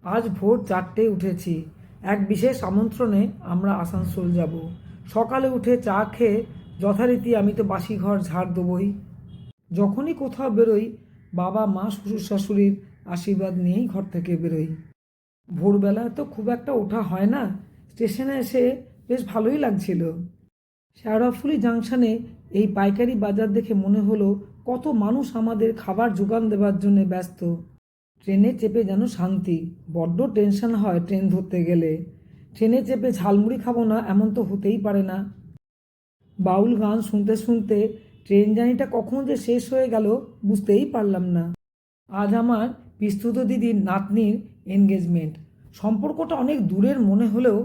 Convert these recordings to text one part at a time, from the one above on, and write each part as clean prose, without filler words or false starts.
আজ ভোর 4টেয় উঠেছি। এক বিশেষ আমন্ত্রণে আমরা আসানসোল যাব। সকালে উঠে চা খেয়ে যথারীতি আমি তো বাসি ঘর ঝাড় দেবই। যখনই কোথাও বেরোই বাবা মা শ্বশুর শাশুড়ির আশীর্বাদ নিয়েই ঘর থেকে বেরোই। ভোরবেলায় তো খুব একটা ওঠা হয় না। স্টেশনে এসে বেশ ভালোই লাগছিল। শেওড়াফুলি জাংশনে এই পাইকারি বাজার দেখে মনে হলো কত মানুষ আমাদের খাবার জোগান দেওয়ার জন্য ব্যস্ত। ট্রেনে চেপে যেন শান্তি। বড্ড টেনশন হয় ট্রেন ধরতে গেলে। ট্রেনে চেপে ঝালমুড়ি খাবো না এমন তো হতেই পারে না। বাউল গান শুনতে শুনতে ট্রেন জার্নিটা কখন যে শেষ হয়ে গেল বুঝতেই পারলাম না। আজ আমার পিস্তুত দিদির নাতনির এনগেজমেন্ট। সম্পর্কটা অনেক দূরের মনে হলেও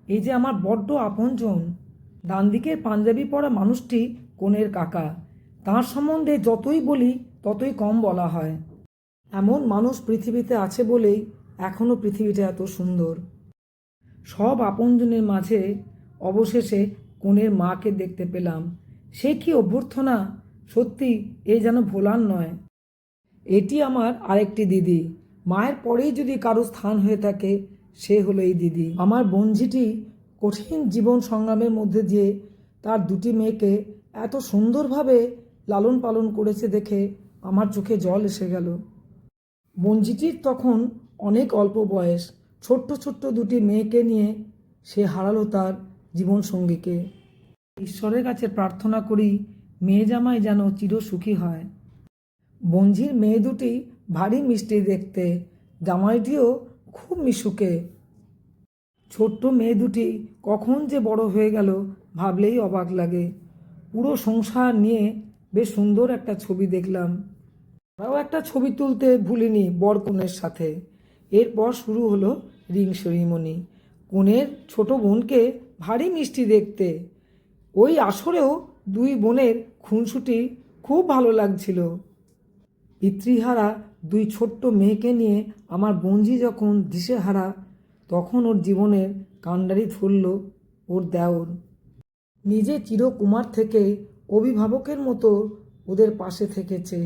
এই যে আমার বড্ড আপনজন। ডান দিকের পাঞ্জাবি পরা মানুষটি কনের কাকা। তার সম্বন্ধে যতই বলি ততই কম বলা হয়। এমন মানুষ পৃথিবীতে আছে বলেই এখনও পৃথিবীটা এত সুন্দর। সব আপনজনের মাঝে অবশেষে কনের মাকে দেখতে পেলাম। সে কি অভ্যর্থনা! সত্যি এ যেন ভোলার নয়। এটি আমার আরেকটি দিদি। মায়ের পরেই যদি কারো স্থান হয়ে থাকে সে হলো এই দিদি। আমার বোনঝিটি কঠিন জীবন সংগ্রামের মধ্যে দিয়ে তার দুটি মেয়েকে এত সুন্দরভাবে লালন পালন করেছে দেখে আমার চোখে জল এসে গেল। বঞ্জিটির তখন অনেক অল্প বয়স। ছোট্ট ছোট্ট দুটি মেয়েকে নিয়ে সে হারালো তার জীবনসঙ্গীকে। ঈশ্বরের কাছে প্রার্থনা করি মেয়ে জামাই যেন চিরসুখী হয়। বঞ্জির মেয়ে দুটি ভারী মিষ্টি দেখতে, জামাইটিও খুব মিশুকে। ছোট্ট মেয়ে দুটি কখন যে বড় হয়ে গেল ভাবলেই অবাক লাগে। পুরো সংসার নিয়ে বেশ সুন্দর একটা ছবি দেখলাম। তারাও একটা ছবি তুলতে ভুলিনি বর কনের সাথে। এরপর শুরু হলো রিং সেরিমনি। কনের ছোট বোনকে ভারী মিষ্টি দেখতে। ওই আসরেও দুই বোনের খুনসুটি খুব ভালো লাগছিল। পিতৃহারা দুই ছোট্ট মেয়েকে নিয়ে আমার বোনঝি যখন দিশেহারা তখন ওর জীবনের কাণ্ডারি ধরল ওর দেওর। নিজে চিরকুমার থেকে অভিভাবকের মতো ওদের পাশে থেকেছে।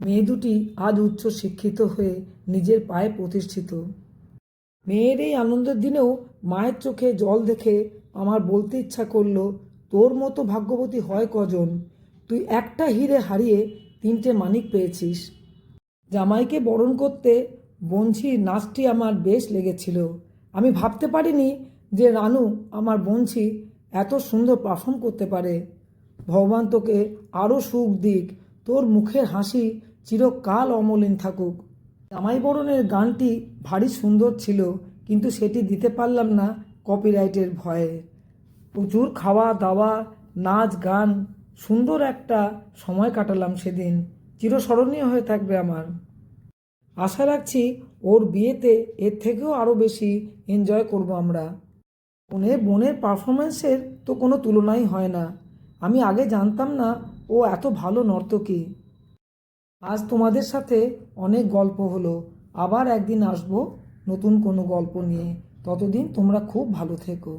মেয়ে দুটি আজ উচ্চ শিক্ষিত হয়ে নিজের পায়ে প্রতিষ্ঠিত। মেয়ের এই আনন্দের দিনেও মায়ের চোখে জল দেখে আমার বলতে ইচ্ছা করলো, তোর মতো ভাগ্যবতী হয় কজন? তুই একটা হিরে হারিয়ে 3টে মানিক পেয়েছিস। জামাইকে বরণ করতে বঞ্ঝির নাচটি আমার বেশ লেগেছিল। আমি ভাবতে পারিনি যে রানু আমার বঞ্ঝি এত সুন্দর পারফর্ম করতে পারে। ভগবান তোকে আরও সুখ দিক, তোর মুখের হাসি চিরকাল অমলিন থাকুক। জামাই বরণের গানটি ভারী সুন্দর ছিল, কিন্তু সেটি দিতে পারলাম না কপিরাইটের ভয়ে। প্রচুর খাওয়া দাওয়া, নাচ গান, সুন্দর একটা সময় কাটালাম সেদিন। চিরস্মরণীয় হয়ে থাকবে আমার। আশা রাখছি ওর বিয়েতে এর থেকেও আরও বেশি এনজয় করব আমরা। কনের বোনের পারফরমেন্সের তো কোনো তুলনাই হয় না। আমি আগে জানতাম না ও এত ভালো নর্তকী। আজ তোমাদের সাথে অনেক গল্প হলো। আবার একদিন আসবো নতুন কোনো গল্প নিয়ে। ততদিন তোমরা খুব ভালো থেকো।